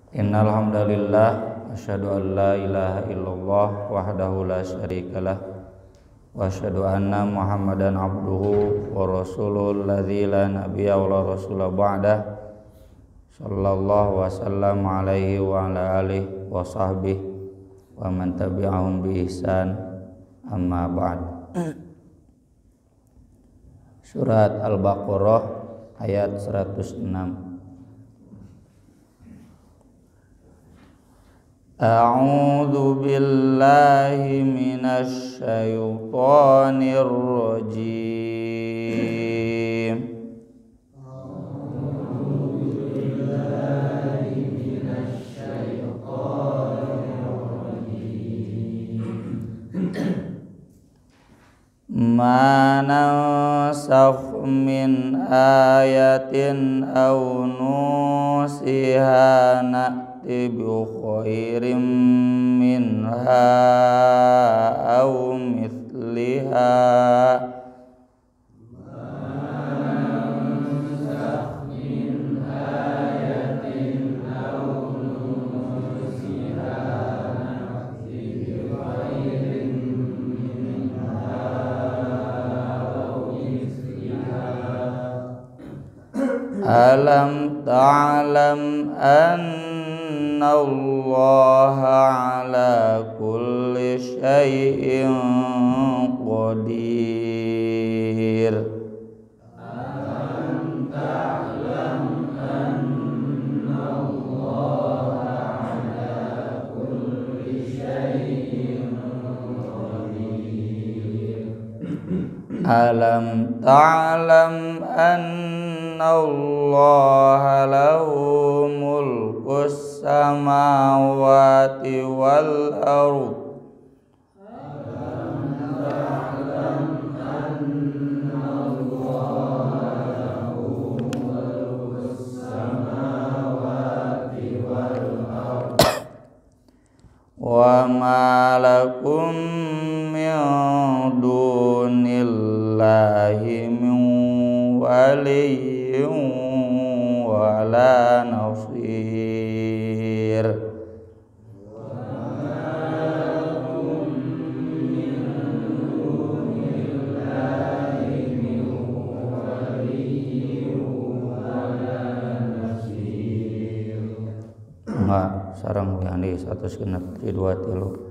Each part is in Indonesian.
Innal hamdalillah asyhadu an la ilaha illallah wahdahu la syarikalah wa asyhadu anna Muhammadan abduhu wa rasuluhu alladzi la nabiyya wa la rasula ba'dah sallallahu wasallam alaihi wa ala alihi wa sahbihi wa man tabi'ahum bi ihsan amma ba'd. Surat Al-Baqarah ayat 106. A'udzu billahi minasy syaithanir rajim. A'udzu billahi minasy syaithanir rajim. Ma nansakh min ayatin aw nusiha bi khairim minha aw mithliha min ayatin aw nusiha bi khairin minha aw mithliha alam ta'lam Innallaha ala kulli syai'in qadir. Alam ta'lam annallaha ala kulli syai'in qadir. Alam ta'lam annallaha lahu mulkus samawati wal ardh. Alam ta'lam annallaha lahu mulkus samawati wal ardh wa ma lakum min dunillahi min waliyyin wala nasir. Sarang yani 162 tilu.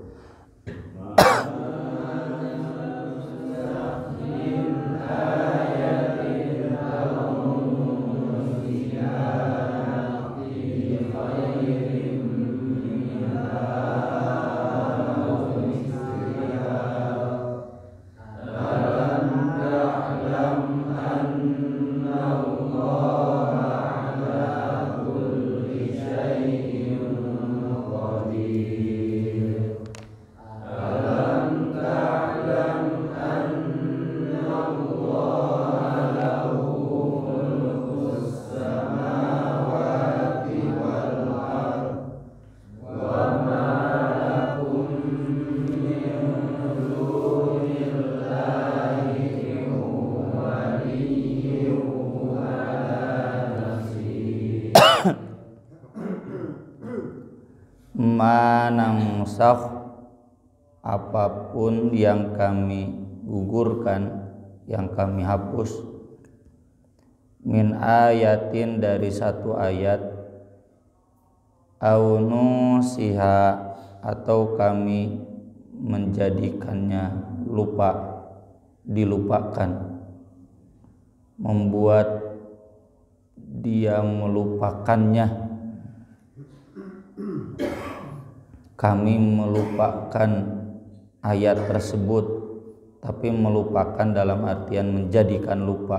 Manangsakh, apapun yang kami gugurkan, yang kami hapus, min ayatin dari satu ayat, au nusiha atau kami menjadikannya lupa, dilupakan, membuat dia melupakannya. Kami melupakan ayat tersebut, tapi melupakan dalam artian menjadikan lupa.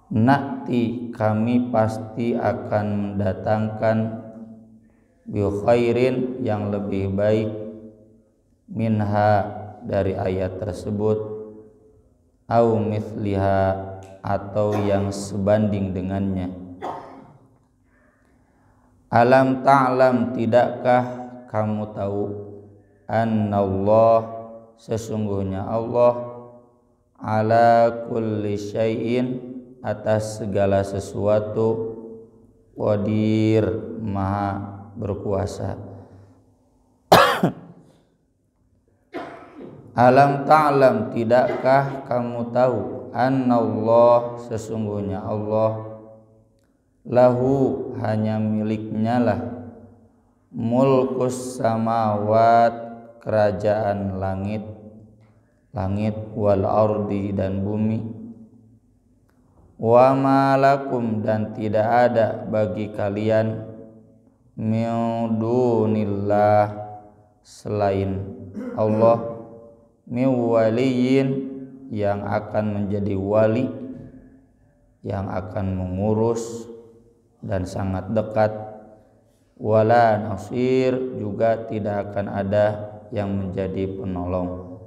Nakti, kami pasti akan mendatangkan bi khairin, yang lebih baik, minha dari ayat tersebut, au mithliha atau yang sebanding dengannya. Alam ta'lam, tidakkah kamu tahu, annallah, sesungguhnya Allah, ala kulli syai'in, atas segala sesuatu, Qadir, maha berkuasa. Alam ta'lam, tidakkah kamu tahu, annallah, sesungguhnya Allah, lahu, hanya miliknya lah, mulkus samawat, kerajaan langit wal ardi, dan bumi, wa malakum, dan tidak ada bagi kalian, min dunillah, selain Allah, min waliyin, yang akan menjadi wali, yang akan mengurus dan sangat dekat, wala nasir, juga tidak akan ada yang menjadi penolong.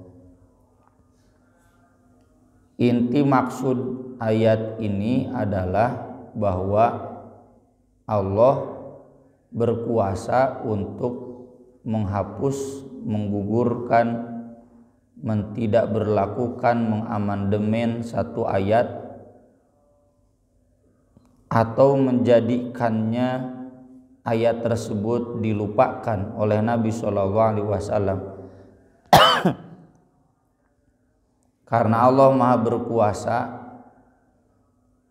Inti maksud ayat ini adalah bahwa Allah berkuasa untuk menghapus, menggugurkan, tidak berlakukan, mengamandemen satu ayat atau menjadikannya ayat tersebut dilupakan oleh Nabi SAW. Karena Allah maha berkuasa,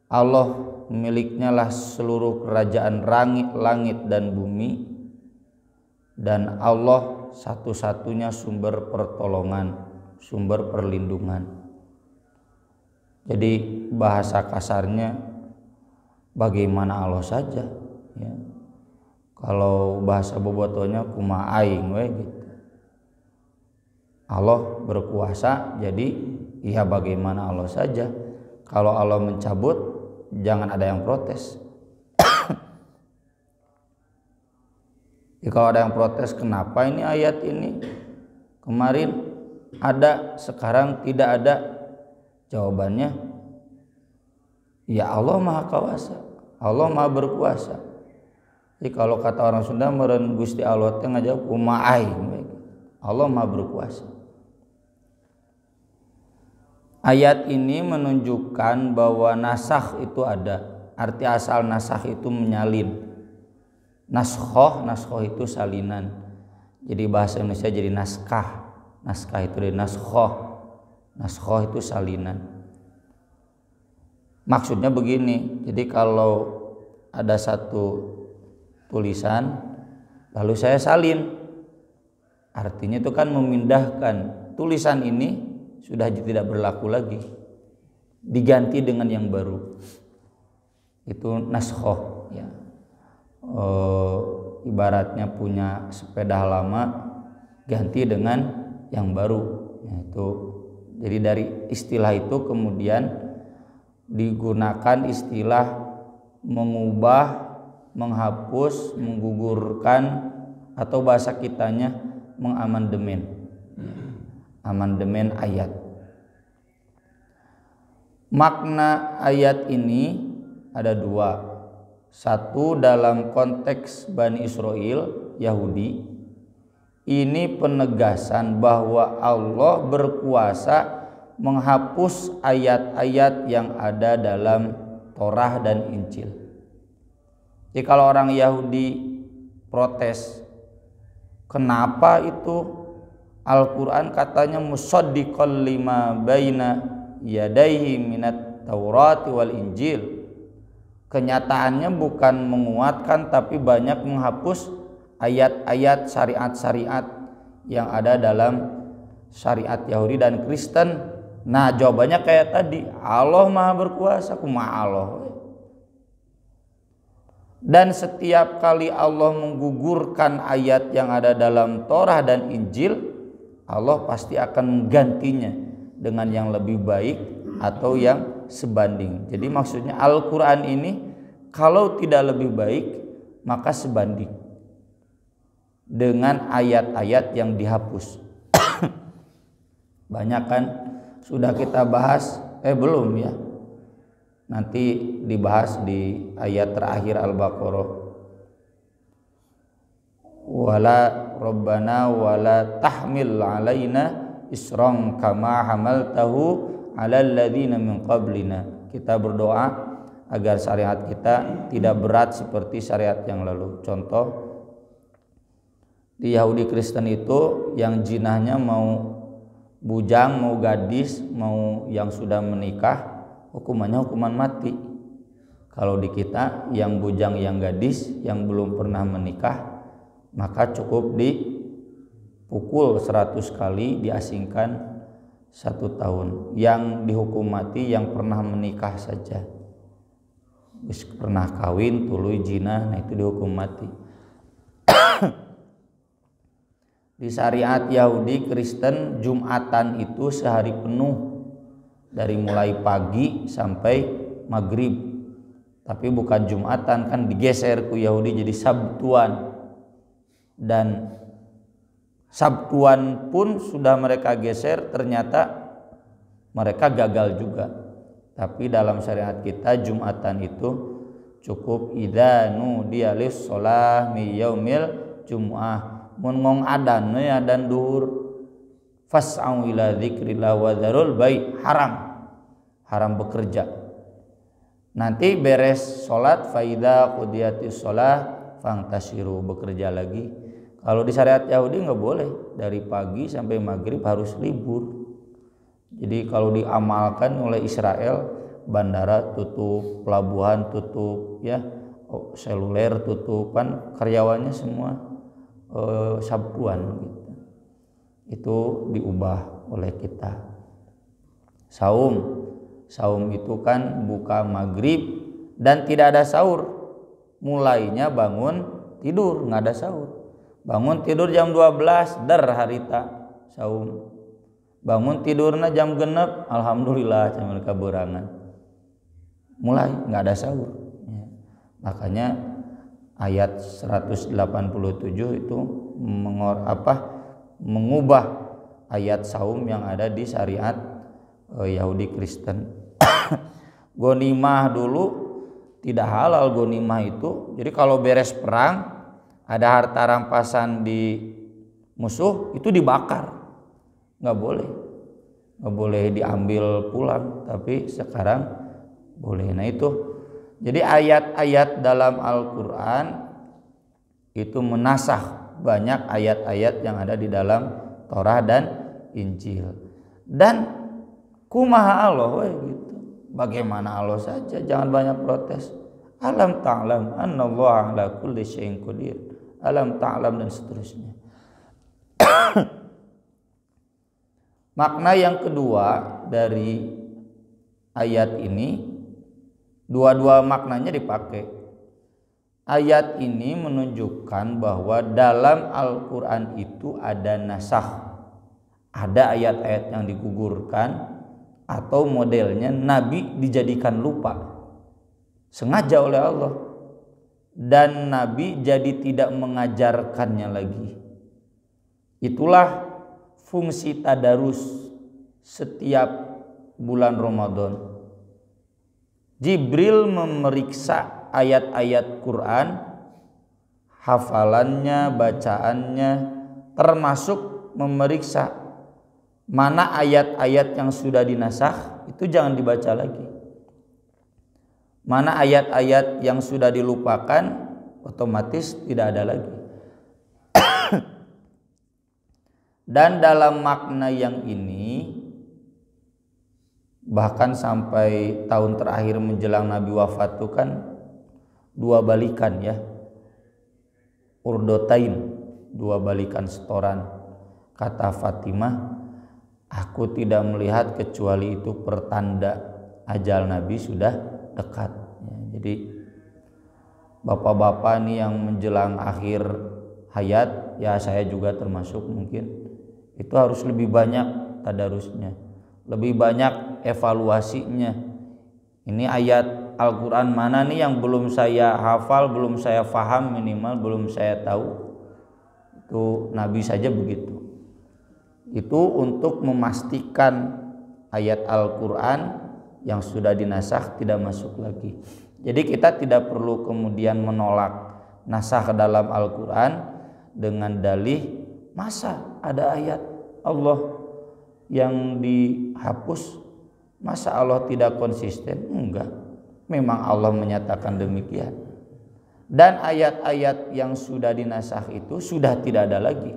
Allah miliknya lah seluruh kerajaan langit dan bumi, dan Allah satu-satunya sumber pertolongan, sumber perlindungan. Jadi bahasa kasarnya bagaimana Allah saja, ya. Kalau bahasa bobotonya kumaha aing we gitu. Allah berkuasa, jadi ya bagaimana Allah saja. Kalau Allah mencabut, jangan ada yang protes. Kalau ada yang protes, kenapa ini ayat ini kemarin ada, sekarang tidak ada? Jawabannya, ya Allah maha kuasa, Allah maha berkuasa. Jadi kalau kata orang Sunda, meureun Gusti Allah teh ngajawab kumaha aing, Allah maha berkuasa. Ayat ini menunjukkan bahwa nasakh itu ada. Arti asal nasakh itu menyalin. Naskhoh itu salinan. Jadi bahasa Indonesia jadi naskah. Naskah itu dari naskhoh. Naskhoh itu salinan. Maksudnya begini. Jadi kalau ada satu tulisan lalu saya salin, artinya itu kan memindahkan tulisan ini sudah tidak berlaku lagi, diganti dengan yang baru. Itu naskhoh, ya. Ibaratnya punya sepeda lama ganti dengan yang baru, ya, itu. Jadi dari istilah itu kemudian digunakan istilah mengubah, menghapus, menggugurkan, atau bahasa kitanya mengamandemen. Amandemen ayat. Makna ayat ini ada dua. Satu, dalam konteks Bani Israel, Yahudi, ini penegasan bahwa Allah berkuasa menghapus ayat-ayat yang ada dalam Torah dan Injil. Jadi kalau orang Yahudi protes, kenapa itu Al-Quran katanya musaddiqal lima baina yadaihi minat Taurati wal Injil. Kenyataannya bukan menguatkan, tapi banyak menghapus ayat-ayat syariat-syariat yang ada dalam syariat Yahudi dan Kristen. Nah, jawabannya kayak tadi, Allah maha berkuasa, kumaha Allah. Dan setiap kali Allah menggugurkan ayat yang ada dalam Torah dan Injil, Allah pasti akan menggantinya dengan yang lebih baik atau yang sebanding. Jadi maksudnya Al-Quran ini kalau tidak lebih baik maka sebanding dengan ayat-ayat yang dihapus. Banyak kan sudah kita bahas, belum ya, nanti dibahas di ayat terakhir Al-Baqarah. Wala rabbana wala tahmil alaina isran kama hamaltahu alal ladzina min qablina. Kita berdoa, agar syariat kita tidak berat seperti syariat yang lalu. Contoh, di Yahudi Kristen itu yang jinahnya mau bujang, mau gadis, mau yang sudah menikah, hukumannya hukuman mati. Kalau di kita yang bujang, yang gadis, yang belum pernah menikah, maka cukup dipukul 100 kali, diasingkan 1 tahun. Yang dihukum mati yang pernah menikah saja, pernah kawin, tuluy jinah, nah itu dihukum mati. Di syariat Yahudi Kristen, Jumatan itu sehari penuh, dari mulai pagi sampai maghrib. Tapi bukan Jumatan, kan digeser ku Yahudi jadi Sabtuan. Dan Sabtuan pun sudah mereka geser, ternyata mereka gagal juga. Tapi dalam syariat kita Jumatan itu cukup idza nudiya lis-shalah mi yaumil jumu'ah. Mun ngong adan we adan duhur, fas'au ila dzikrillah wa dzarul bai', haram bekerja. Nanti beres salat fa idza qudiyatis shalah fangtasiru, bekerja lagi. Kalau di syariat Yahudi nggak boleh, dari pagi sampai maghrib harus libur. Jadi kalau diamalkan oleh Israel, bandara tutup, pelabuhan tutup, ya, seluler tutup, kan karyawannya semua Sabtuan gitu. Itu diubah oleh kita. Saum itu kan buka maghrib dan tidak ada sahur. Mulainya bangun tidur, nggak ada sahur. Bangun tidur jam 12 dar harita saum. Bangun tidurna jam genep, alhamdulillah campur kaberangan. Mulai nggak ada sahur. Ya. Makanya ayat 187 itu mengubah ayat saum yang ada di syariat Yahudi Kristen. Gonimah dulu tidak halal gonimah itu. Jadi kalau beres perang ada harta rampasan di musuh itu dibakar, nggak boleh diambil pulang. Tapi sekarang boleh. Nah itu. Jadi ayat-ayat dalam Al-Quran itu menasakh banyak ayat-ayat yang ada di dalam Torah dan Injil. Dan kumaha Allah gitu. Bagaimana Allah saja, jangan banyak protes. Alam ta'lam annallaha ala kulli syai'in qadir. Alam ta'lam dan seterusnya. Makna yang kedua dari ayat ini, dua-dua maknanya dipakai. Ayat ini menunjukkan bahwa dalam Al-Quran itu ada nasakh. Ada ayat-ayat yang digugurkan atau modelnya Nabi dijadikan lupa sengaja oleh Allah. Dan Nabi jadi tidak mengajarkannya lagi. Itulah fungsi tadarus setiap bulan Ramadan. Jibril memeriksa ayat-ayat Quran, hafalannya, bacaannya, termasuk memeriksa mana ayat-ayat yang sudah dinasakh, itu jangan dibaca lagi. Mana ayat-ayat yang sudah dilupakan, otomatis tidak ada lagi. Dan dalam makna yang ini, bahkan sampai tahun terakhir menjelang Nabi wafat itu kan dua balikan ya, urdotain, dua balikan setoran. Kata Fatimah, aku tidak melihat kecuali itu pertanda ajal Nabi sudah dekat. Ya, jadi bapak-bapak nih yang menjelang akhir hayat, ya saya juga termasuk mungkin, itu harus lebih banyak tadarusnya, lebih banyak evaluasinya. Ini ayat Al-Quran mana nih yang belum saya hafal, belum saya faham, minimal belum saya tahu. Itu Nabi saja begitu. Itu untuk memastikan ayat Al-Quran yang sudah dinasakh tidak masuk lagi. Jadi kita tidak perlu kemudian menolak nasakh dalam Al-Quran dengan dalih masa ada ayat Allah yang dihapus, masa Allah tidak konsisten? Enggak. memang Allah menyatakan demikian. Dan ayat-ayat yang sudah dinasakh itu sudah tidak ada lagi.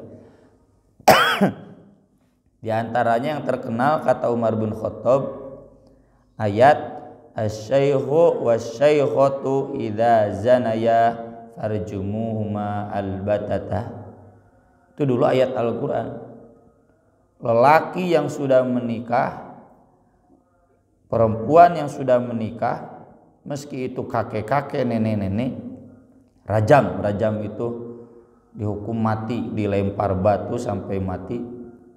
Di antaranya yang terkenal kata Umar bin Khattab, ayat asy-syaikhu wasy-syaikhatu idza zanaya farjumuhuma albatata. Itu dulu ayat Al-Qur'an. Lelaki yang sudah menikah, perempuan yang sudah menikah, meski itu kakek-kakek, nenek-nenek, rajam itu dihukum mati, dilempar batu sampai mati,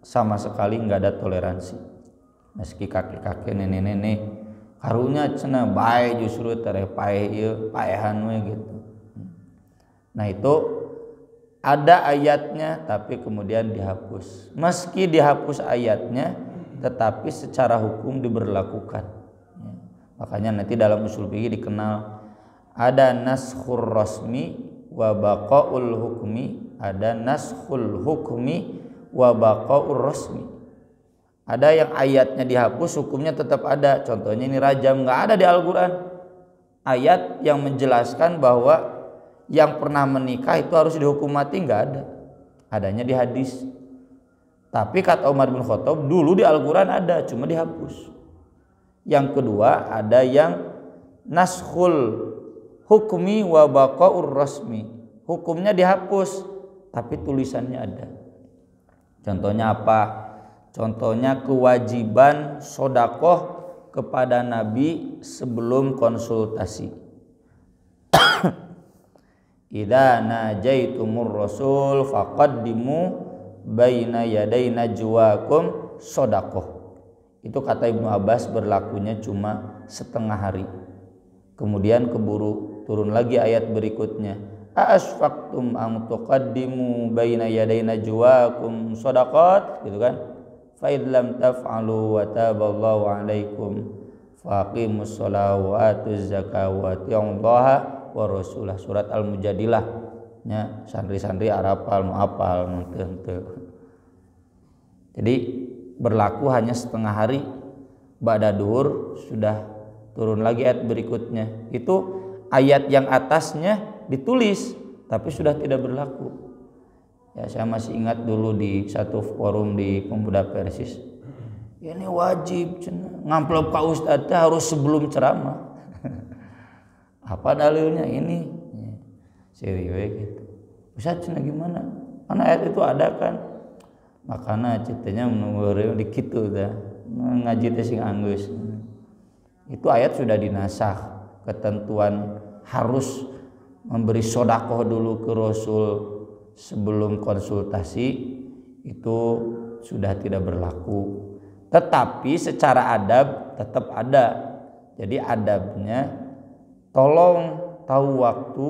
sama sekali nggak ada toleransi. Meski kakek-kakek, nenek-nenek, karunya cenah bae justru terepae ieu paehan we gitu. Nah itu ada ayatnya tapi kemudian dihapus. Meski dihapus ayatnya tetapi secara hukum diberlakukan. Makanya nanti dalam usul fikih dikenal ada naskhur rasmi wa baqaul hukmi, ada naskhul hukmi wa baqaul rasmi. Ada yang ayatnya dihapus, hukumnya tetap ada. Contohnya ini rajam, nggak ada di Al-Quran ayat yang menjelaskan bahwa yang pernah menikah itu harus dihukum mati, nggak ada. Adanya di hadis. Tapi kata Umar bin Khattab, dulu di Al-Quran ada, cuma dihapus. Yang kedua ada yang naskhul hukmi wa baqaur rasmi, hukumnya dihapus tapi tulisannya ada. Contohnya apa? Contohnya kewajiban sodakoh kepada Nabi sebelum konsultasi. Idza najaitumur rasul faqaddimu baina yaday najwakum sodakoh. Itu kata Ibnu Abbas berlakunya cuma setengah hari. Kemudian keburu turun lagi ayat berikutnya. Asfaqtum an tuqaddimu baina yaday najwakum shadaqat, gitu kan? Fa id lam taf'alu wa taballahu 'alaikum faqimus sholata wa atuz zakata wa atiullaha wa rasulah. Surat Al-Mujadilah nya santri-santri arapal nu apal nu teu. Jadi berlaku hanya setengah hari. Ba'da duhur sudah turun lagi ayat berikutnya. Itu ayat yang atasnya ditulis tapi sudah tidak berlaku. Ya, saya masih ingat dulu di satu forum di Pemuda Persis. Ini wajib ngamplop ka ustaz harus sebelum ceramah. Apa dalilnya ini? Serius gitu. Ustaz cenah gimana? Mana ayat itu ada kan? Makana ceritanya menurut dikit tuh dah. Ngaji teh sing anggeus. Itu ayat sudah dinasakh, ketentuan harus memberi sodakoh dulu ke Rasul sebelum konsultasi itu sudah tidak berlaku. Tetapi secara adab tetap ada. Jadi adabnya tolong tahu waktu,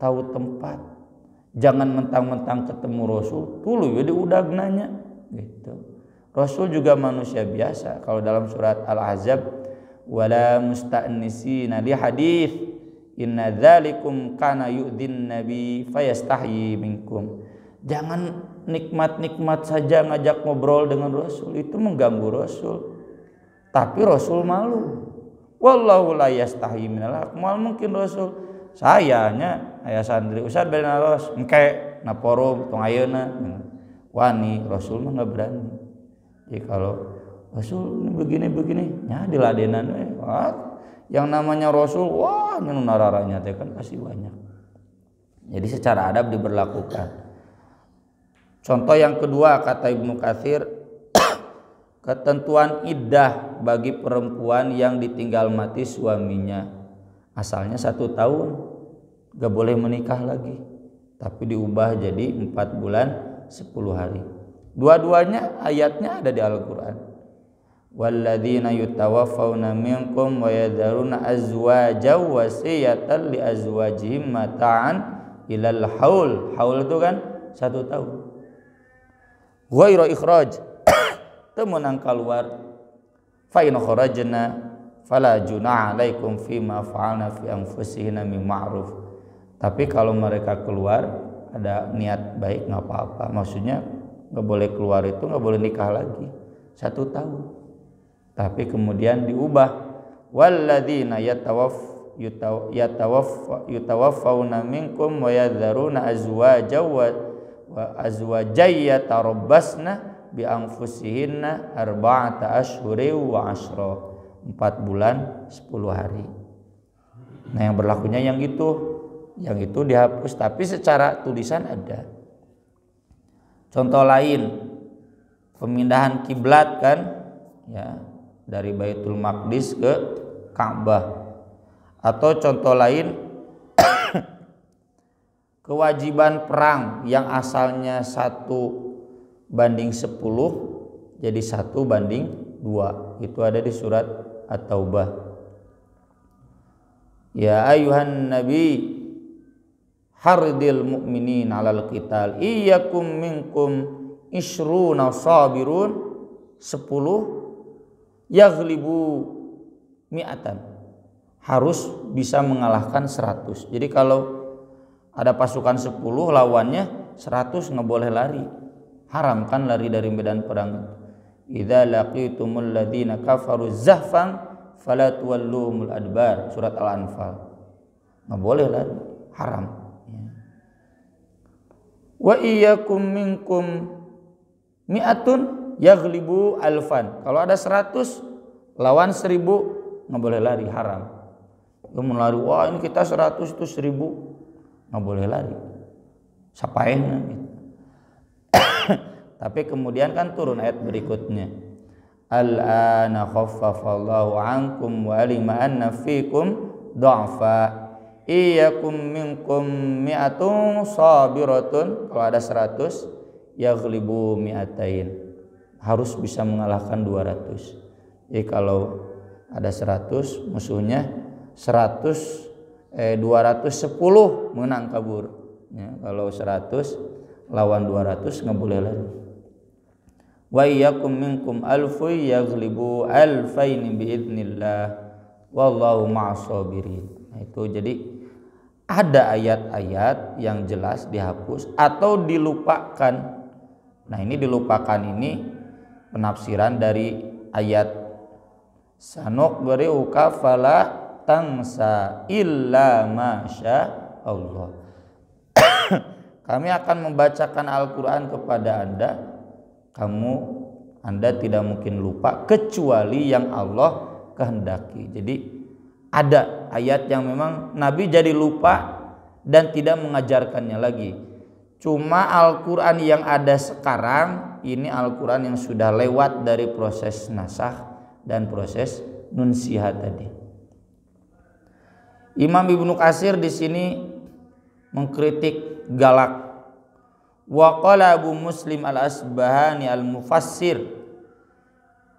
tahu tempat. Jangan mentang-mentang ketemu Rasul tuluy we diudag nanya gitu. Rasul juga manusia biasa. Kalau dalam surat Al-Ahzab, wala musta'nisina li hadits inna dzalikum kana yu'dhin nabi fayastahyi minkum. Jangan nikmat-nikmat saja ngajak ngobrol dengan Rasul, itu mengganggu Rasul. Tapi Rasul malu. Wallahu la yastahyi minal haq. Mal mungkin Rasul sayanya aya santri Ustaz bena ros engke na forum tong ayeuna wani, Rasul mah enggak berani. Jadi kalau Rasul begini nya diladenan we. Yang namanya Rasul, wah nu nararanya teh kan pasti banyak. Jadi secara adab diberlakukan. Contoh yang kedua kata Ibnu Katsir, ketentuan iddah bagi perempuan yang ditinggal mati suaminya. Asalnya 1 tahun gak boleh menikah lagi, tapi diubah jadi 4 bulan 10 hari. Dua-duanya ayatnya ada di Al-Quran. Walladzina yutawaffawna minkum wa yadharuna azwajan wasiyatan li azwajihim mata'an ilal haul. Haul itu kan 1 tahun. Ghairu ikhraj, teu meunang kaluar. Fa in kharajna fala junaha alaikum fima fa'alna fi anfusihinna min ma'ruf. Tapi kalau mereka keluar ada niat baik enggak apa-apa. Maksudnya enggak boleh keluar itu enggak boleh nikah lagi 1 tahun. Tapi kemudian diubah walladzina yatawaffawna minkum wa yadharuna azwajay yatarabbasna bi anfusihinna arba'ata ashhurin wa ashra, 4 bulan 10 hari. Nah, yang berlakunya yang itu dihapus, tapi secara tulisan ada. Contoh lain, pemindahan kiblat kan, ya, dari Baitul Maqdis ke Ka'bah. Atau contoh lain, kewajiban perang yang asalnya 1:10 jadi 1:2. Itu ada di surat At-Taubah. Ya ayuhan nabi hardil mu'minin 'alal qital iyyakum minkum ishruna sabirun 10 yaghlibu mi'atan. Harus bisa mengalahkan 100. Jadi kalau ada pasukan 10 lawannya 100 nggak boleh lari. Haram kan lari dari medan perang. Idza laqitumul ladzina kafaru zahfan fala tuwalluhumul adbar. Surat Al-Anfal. Nggak boleh lari, haram. Wa iyyakum minkum mi'atun yaghlibu alfan. Kalau ada 100 lawan 1000 nggak boleh lari, haram. Lu melari, wah ini kita 100 itu 1000, nggak boleh lari, sapaehna gitu. Tapi kemudian kan turun ayat berikutnya, al-ana khaffafallahu ankum wa alima anna fikum dha'fa iyyakum minkum mi'atun sabiratun. Kalau ada 100 yaghlibu mi'atain, harus bisa mengalahkan 200. Jadi kalau ada 100 musuhnya 210 menang kabur, ya, kalau 100 lawan 200 nggak boleh lari. Wa iyyakum minkum alfu yaghlibu alfaini biidznillah wallahu ma'as sabirin. Nah, itu jadi ada ayat-ayat yang jelas dihapus atau dilupakan. Nah, ini dilupakan ini penafsiran dari ayat sanuqri'uka fala tangsa illa masya Allah. Kami akan membacakan Al-Quran kepada Anda tidak mungkin lupa kecuali yang Allah kehendaki. Jadi ada ayat yang memang Nabi jadi lupa dan tidak mengajarkannya lagi. Cuma Al-Quran yang ada sekarang ini Al-Quran yang sudah lewat dari proses nasakh dan proses nunsihat tadi. Imam Ibnu Katsir di sini mengkritik galak. Wa qala Abu Muslim Al-Asbahani Al-Mufassir.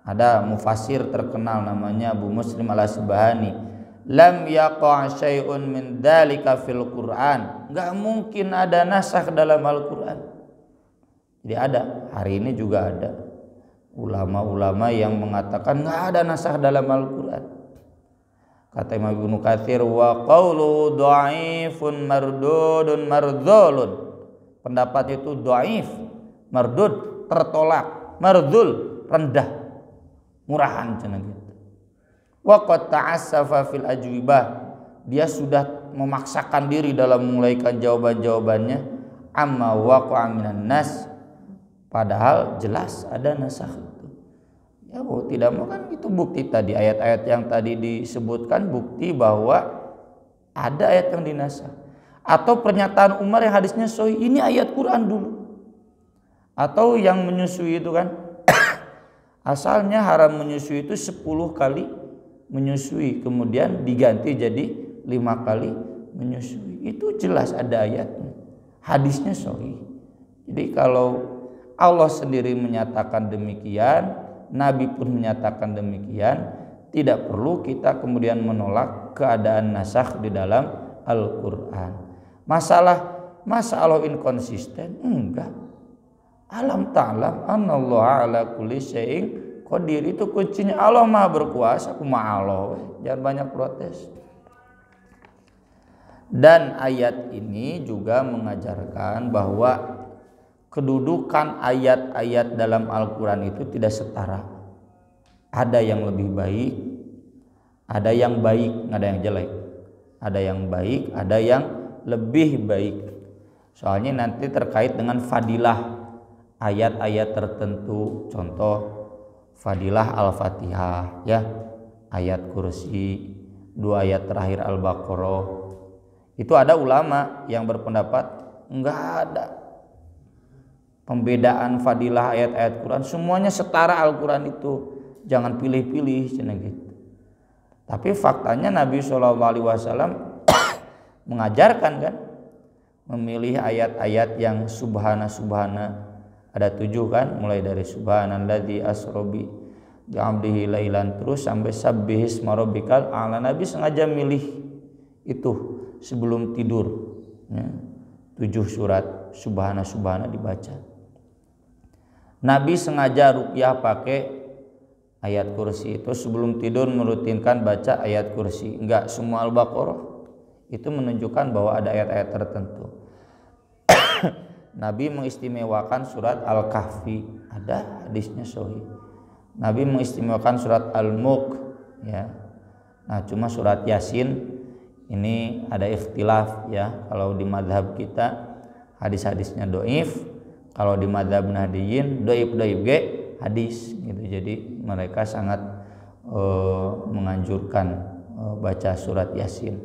Ada mufassir terkenal namanya Abu Muslim Al-Asbahani. Lam yaqa' syai'un min dzalika fil Qur'an. Enggak mungkin ada nasakh dalam Al-Qur'an. Jadi ada, hari ini juga ada ulama-ulama yang mengatakan enggak ada nasakh dalam Al-Qur'an. Kata Imam Ibnu Katsir, wa qawlu dha'ifun mardudun mardzulun. Pendapat itu dhaif, mardud, tertolak, mardzul, rendah, murahan cenah gitu. Wa qad ta'assafa fil ajwibah. Dia sudah memaksakan diri dalam menguraikan jawaban-jawabannya amma waqa'a minan nas. Padahal jelas ada nasakh. Ya, mau tidak mau kan itu bukti tadi, ayat-ayat yang tadi disebutkan bukti bahwa ada ayat yang dinasakh. Atau pernyataan Umar yang hadisnya sahih, ini ayat Quran dulu. Atau yang menyusui itu kan asalnya haram menyusui itu 10 kali menyusui, kemudian diganti jadi 5 kali menyusui. Itu jelas ada ayatnya, hadisnya sahih. Jadi kalau Allah sendiri menyatakan demikian, Nabi pun menyatakan demikian, tidak perlu kita kemudian menolak keadaan nasakh di dalam Al-Quran. Masa Allah inkonsisten? Enggak. Alam ta'lam anallaha ala kulli syai'in qadir. Itu kuncinya, Allah Maha berkuasa, aku Maha Allah. Jangan banyak protes. Dan ayat ini juga mengajarkan bahwa kedudukan ayat-ayat dalam Al-Quran itu tidak setara. Ada yang lebih baik, ada yang baik, nggak ada yang jelek. ada yang baik, ada yang lebih baik. Soalnya nanti terkait dengan fadilah ayat-ayat tertentu, contoh fadilah Al-Fatihah ya, ayat kursi, 2 ayat terakhir Al-Baqarah. Itu ada ulama yang berpendapat enggak ada pembedaan fadilah ayat-ayat Quran, semuanya setara Al-Quran itu, jangan pilih-pilih cina gitu. Tapi faktanya Nabi SAW mengajarkan kan, memilih ayat-ayat yang subhana, ada 7 kan, mulai dari subhanalladzi asrobi bi'abdihi lailan terus sampai sabbihisma rabbikal a'la. Nabi sengaja milih itu sebelum tidur ya, 7 surat subhana dibaca. Nabi sengaja ruqyah pakai ayat kursi itu, sebelum tidur merutinkan baca ayat kursi, enggak semua Al-Baqarah. Itu menunjukkan bahwa ada ayat-ayat tertentu. Nabi mengistimewakan surat Al-Kahfi, ada hadisnya sahih. Nabi mengistimewakan surat Al-Mulk ya. Nah, cuma surat Yasin ini ada ikhtilaf ya. Kalau di mazhab kita hadis-hadisnya dhaif, kalau di mazhab Nahdiyin dhaif ge hadis gitu. Jadi mereka sangat menganjurkan baca surat Yasin.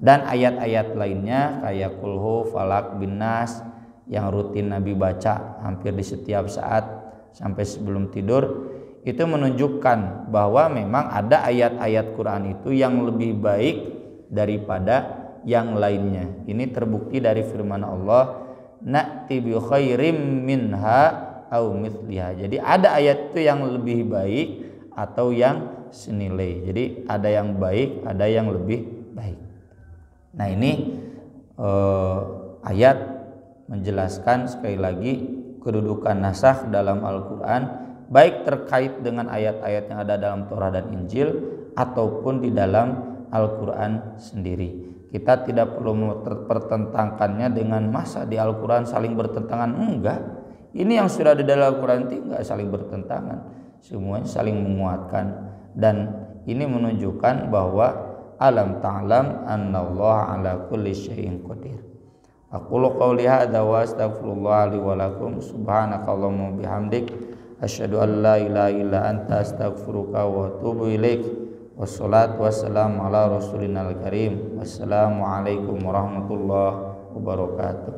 Dan ayat-ayat lainnya kayak kulhu, falak, binnas yang rutin Nabi baca hampir di setiap saat sampai sebelum tidur, itu menunjukkan bahwa memang ada ayat-ayat Quran itu yang lebih baik daripada yang lainnya. Ini terbukti dari firman Allah, na'ti bi khairim minha au mithliha. Jadi ada ayat itu yang lebih baik atau yang senilai. Jadi ada yang baik, ada yang lebih baik. Nah, ini ayat menjelaskan sekali lagi kedudukan nasakh dalam Al-Quran, baik terkait dengan ayat-ayat yang ada dalam Taurat dan Injil ataupun di dalam Al-Quran sendiri. Kita tidak perlu mempertentangkannya dengan masa di Al-Quran saling bertentangan, enggak. Ini yang sudah ada dalam Al-Quran itu enggak saling bertentangan, semuanya saling menguatkan. Dan ini menunjukkan bahwa alam ta'lam annallaha ala kulli syai'in qadir. Aqulu qawli hadza wa astaghfirullah li wa lakum subhanakallahumma bihamdik asyhadu an la ilaha illa anta astaghfiruka wa atubu ilaik. Wassalatu wassalamu ala rasulina al-karim. Wassalamu alaikum warahmatullahi wabarakatuh.